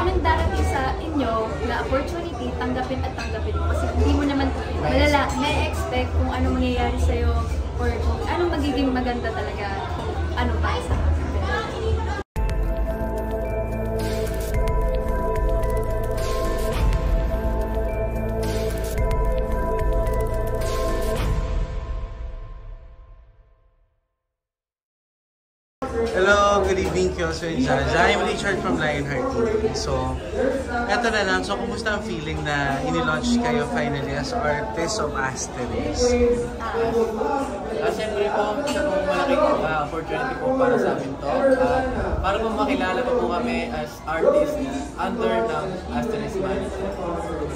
anong darating sa inyo na opportunity, tanggapin at tanggapin mo. Kasi hindi mo naman na-expect kung anong mangyayari sa'yo or kung anong magiging maganda talaga kung ano pa sa akin. Hello, good evening, Kyoso and Jaja. I'm Richard from Lionheart TV. So, eto na lang. So, kumusta ang feeling na inilaunch kayo finally as artist of Asterisk? Siyempre po, isa pong malaking opportunity po para sa amin to. Para po makilala po kami as artist under ng Asterisk Management.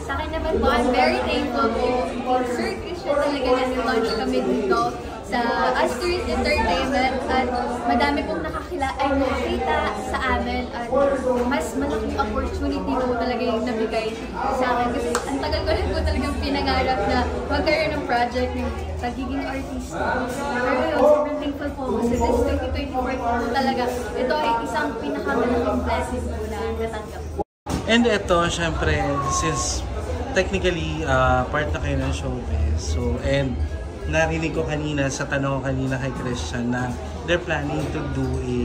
Sa akin naman po, I'm very thankful po. Sir Christian talaga na nilaunch kami dito sa Asterisk Entertainment at madami pong nakakita sa amin at mas malaking opportunity po talaga yung nabigay sa akin kasi ang tagal ko rin po talagang pinangarap na magkaroon ng project ng pagiging artista. Pero yun, sobrang thankful po kasi this 2024 po talaga ito ay isang pinakamalaking blessing po na natanggap po. And ito, syempre, since technically part na kayo ng showbiz, so and narinig ko kanina sa tanong ko kanina kay Christian na they're planning to do a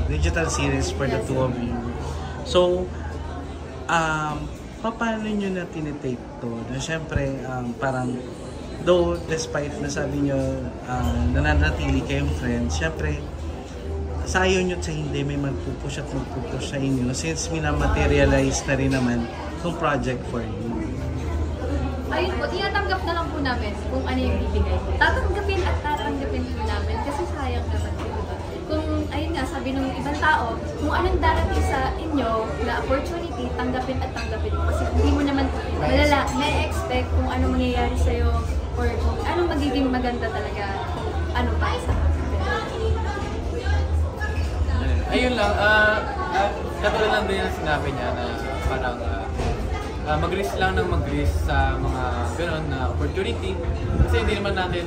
digital series for the two of you. So, paano nyo na tinitake to? Na syempre, parang, though despite na sabi nyo nananatili kayong friends, syempre, sa ayaw nyo sa hindi may magpupush at magpupush sa inyo since minamaterialize na rin naman yung project for you. Ayun po, tinatanggap na lang po namin kung ano yung bibigay. Tatanggapin at tatanggapin po namin kasi sayang naman po. Kung, ayun nga, sabi ng ibang tao, kung anong darating sa inyo na opportunity, tanggapin at tanggapin mo. Kasi hindi mo naman na-expect kung anong mangyayari sa'yo or kung anong magiging maganda talaga kung ano pa sa akin. Ayun lang, katulad lang din ang sinabi niya na parang mag-risk lang ng mag-risk sa mga gano'n na opportunity kasi hindi naman natin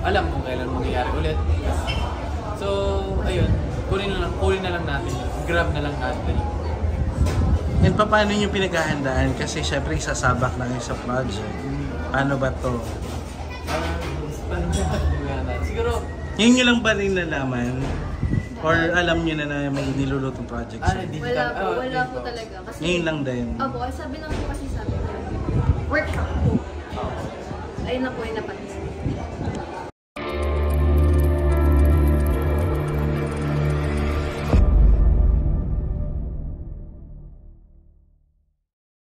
alam kung kailan mangyayari ulit. So, ayun, kunin na lang natin, grab na lang natin. And paano nyo pinaghahandaan? Kasi syempre sasabak na kayo sa project. Paano ba to? Siguro, ngayon nyo lang ba rin nalaman? Or alam nyo na may nilulutong project? Wala po talaga. Kasi, ngayon lang din? Opo, sabi lang po kasi sabi niya, workshop po. Ayun na po yung napat.